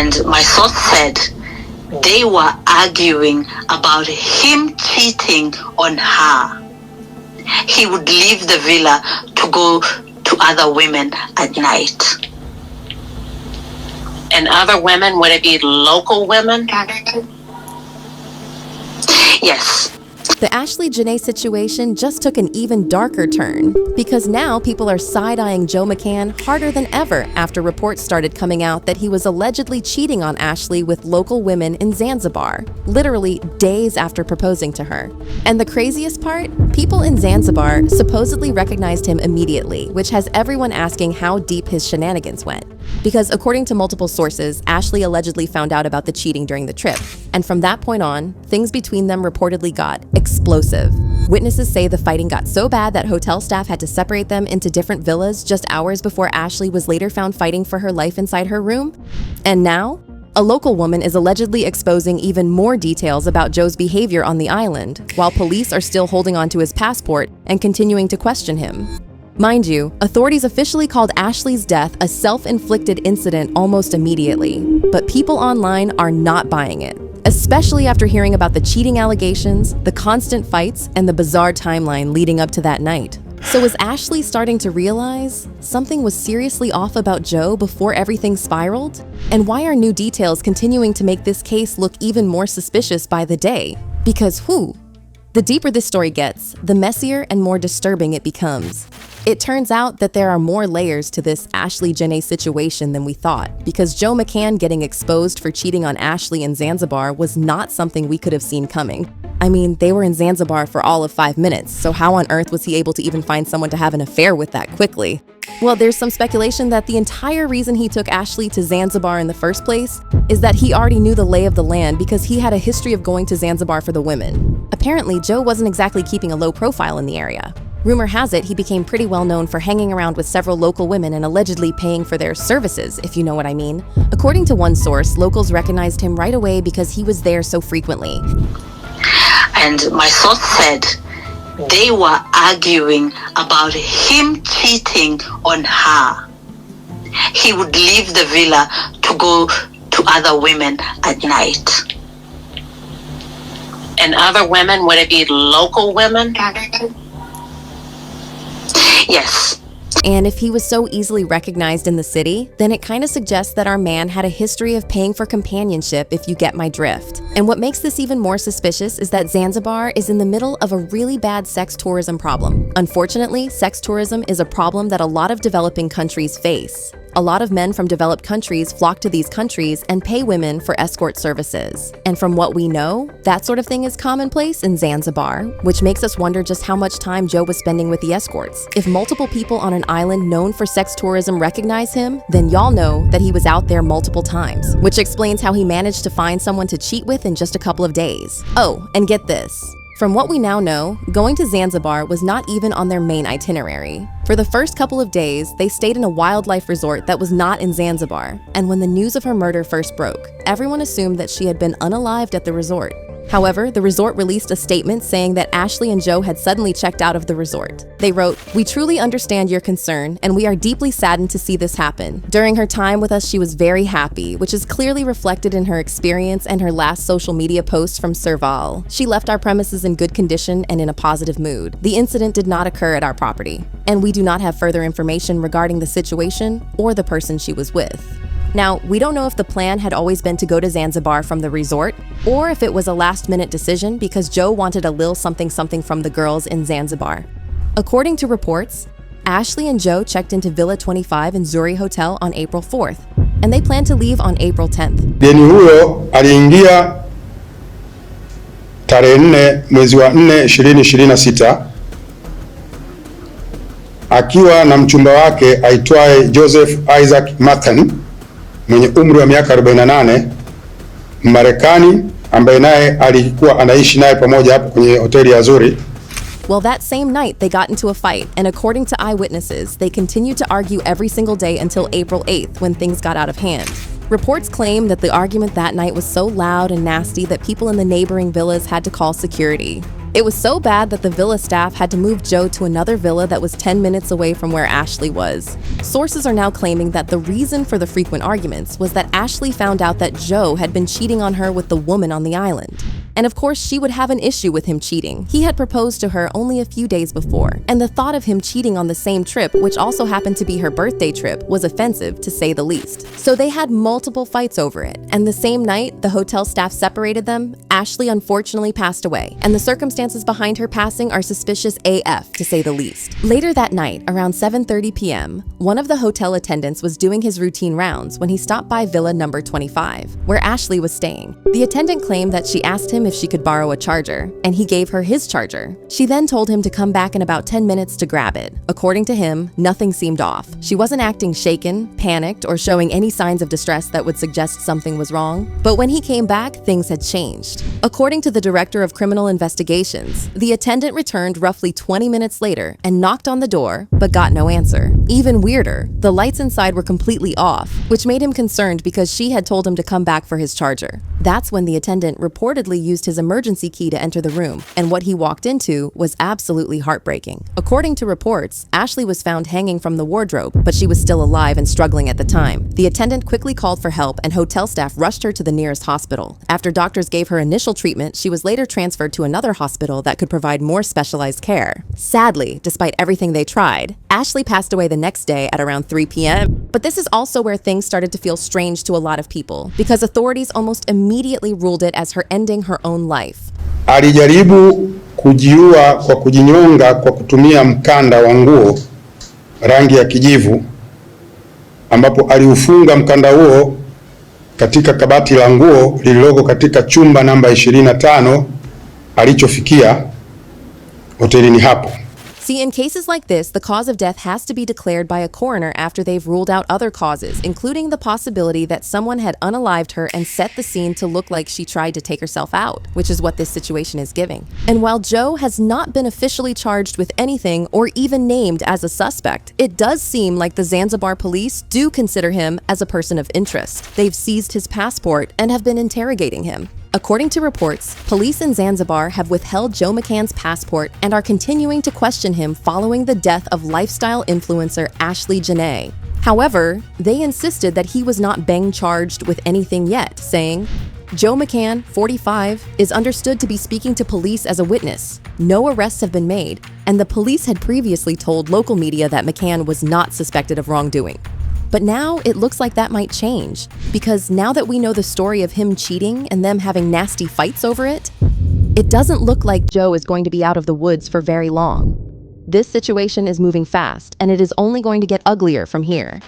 And my source said they were arguing about him cheating on her. He would leave the villa to go to other women at night. And other women, would it be local women? Yes. The Ashlee Jenae situation just took an even darker turn because now people are side-eyeing Joe McCann harder than ever after reports started coming out that he was allegedly cheating on Ashlee with local women in Zanzibar, literally days after proposing to her. And the craziest part? People in Zanzibar supposedly recognized him immediately, which has everyone asking how deep his shenanigans went. Because according to multiple sources, Ashlee allegedly found out about the cheating during the trip. And from that point on, things between them reportedly got explosive. Witnesses say the fighting got so bad that hotel staff had to separate them into different villas just hours before Ashlee was later found fighting for her life inside her room. And now, a local woman is allegedly exposing even more details about Joe's behavior on the island, while police are still holding on to his passport and continuing to question him. Mind you, authorities officially called Ashlee's death a self-inflicted incident almost immediately, but people online are not buying it, especially after hearing about the cheating allegations, the constant fights, and the bizarre timeline leading up to that night. So is Ashlee starting to realize something was seriously off about Joe before everything spiraled? And why are new details continuing to make this case look even more suspicious by the day? Because the deeper this story gets, the messier and more disturbing it becomes. It turns out that there are more layers to this Ashlee Jenae situation than we thought, because Joe McCann getting exposed for cheating on Ashlee in Zanzibar was not something we could have seen coming. I mean, they were in Zanzibar for all of 5 minutes, so how on earth was he able to even find someone to have an affair with that quickly? Well, there's some speculation that the entire reason he took Ashlee to Zanzibar in the first place is that he already knew the lay of the land because he had a history of going to Zanzibar for the women. Apparently, Joe wasn't exactly keeping a low profile in the area. Rumor has it he became pretty well known for hanging around with several local women and allegedly paying for their services, if you know what I mean. According to one source, locals recognized him right away because he was there so frequently. And my source said they were arguing about him cheating on her. He would leave the villa to go to other women at night. And other women, would it be local women? Yes. And if he was so easily recognized in the city, then it kind of suggests that our man had a history of paying for companionship, if you get my drift. And what makes this even more suspicious is that Zanzibar is in the middle of a really bad sex tourism problem. Unfortunately, sex tourism is a problem that a lot of developing countries face. A lot of men from developed countries flock to these countries and pay women for escort services. And from what we know, that sort of thing is commonplace in Zanzibar, which makes us wonder just how much time Joe was spending with the escorts. If multiple people on an island known for sex tourism recognize him, then y'all know that he was out there multiple times, which explains how he managed to find someone to cheat with in just a couple of days. Oh, and get this. From what we now know, going to Zanzibar was not even on their main itinerary. For the first couple of days, they stayed in a wildlife resort that was not in Zanzibar, and when the news of her murder first broke, everyone assumed that she had been unalived at the resort. However, the resort released a statement saying that Ashlee and Joe had suddenly checked out of the resort. They wrote, "We truly understand your concern, and we are deeply saddened to see this happen. During her time with us, she was very happy, which is clearly reflected in her experience and her last social media posts from Serval. She left our premises in good condition and in a positive mood. The incident did not occur at our property, and we do not have further information regarding the situation or the person she was with." Now, we don't know if the plan had always been to go to Zanzibar from the resort, or if it was a last-minute decision because Joe wanted a little something from the girls in Zanzibar. According to reports, Ashlee and Joe checked into Villa 25 in Zuri Hotel on April 4th, and they plan to leave on April 10th. Deni huyo aliingia tarehe 4 mwezi wa 4 2026 akiwa na mchumba wake aitwaye Joseph Isaac McCann mwenye umri wa miaka 48, Marekani, ambaye naye alikuwa anaishi naye pamoja hapo kwenye hoteli ya Zuri. Well, that same night, they got into a fight, and according to eyewitnesses, they continued to argue every single day until April 8th, when things got out of hand. Reports claim that the argument that night was so loud and nasty that people in the neighboring villas had to call security. It was so bad that the villa staff had to move Joe to another villa that was 10 minutes away from where Ashlee was. Sources are now claiming that the reason for the frequent arguments was that Ashlee found out that Joe had been cheating on her with the woman on the island. And of course, she would have an issue with him cheating. He had proposed to her only a few days before, and the thought of him cheating on the same trip, which also happened to be her birthday trip, was offensive to say the least. So they had multiple fights over it, and the same night the hotel staff separated them, Ashlee unfortunately passed away, and the circumstances behind her passing are suspicious AF, to say the least. Later that night, around 7:30 p.m., one of the hotel attendants was doing his routine rounds when he stopped by villa number 25, where Ashlee was staying. The attendant claimed that she asked him if she could borrow a charger, and he gave her his charger. She then told him to come back in about 10 minutes to grab it. According to him, nothing seemed off. She wasn't acting shaken, panicked, or showing any signs of distress that would suggest something was wrong. But when he came back, things had changed. According to the director of criminal investigations, the attendant returned roughly 20 minutes later and knocked on the door, but got no answer. Even weirder, the lights inside were completely off, which made him concerned because she had told him to come back for his charger. That's when the attendant reportedly used his emergency key to enter the room, and what he walked into was absolutely heartbreaking. According to reports, Ashlee was found hanging from the wardrobe, but she was still alive and struggling at the time. The attendant quickly called for help, and hotel staff rushed her to the nearest hospital. After doctors gave her initial treatment, she was later transferred to another hospital that could provide more specialized care. Sadly, despite everything they tried, Ashlee passed away the next day at around 3 p.m. But this is also where things started to feel strange to a lot of people, because authorities almost immediately ruled it as her ending her own life. Alijaribu kujiua kwa kujinyonga kwa kutumia mkanda wa nguo rangi ya kijivu, ambapo aliufunga mkanda huo katika kabati la nguo lililoko katika chumba namba 25 alichofikia hotelini hapo. See, in cases like this, the cause of death has to be declared by a coroner after they've ruled out other causes, including the possibility that someone had unalived her and set the scene to look like she tried to take herself out, which is what this situation is giving. And while Joe has not been officially charged with anything or even named as a suspect, it does seem like the Zanzibar police do consider him as a person of interest. They've seized his passport and have been interrogating him. According to reports, police in Zanzibar have withheld Joe McCann's passport and are continuing to question him following the death of lifestyle influencer Ashlee Jenae. However, they insisted that he was not being charged with anything yet, saying, Joe McCann, 45, is understood to be speaking to police as a witness. No arrests have been made, and the police had previously told local media that McCann was not suspected of wrongdoing. But now it looks like that might change, because now that we know the story of him cheating and them having nasty fights over it, it doesn't look like Joe is going to be out of the woods for very long. This situation is moving fast, and it is only going to get uglier from here.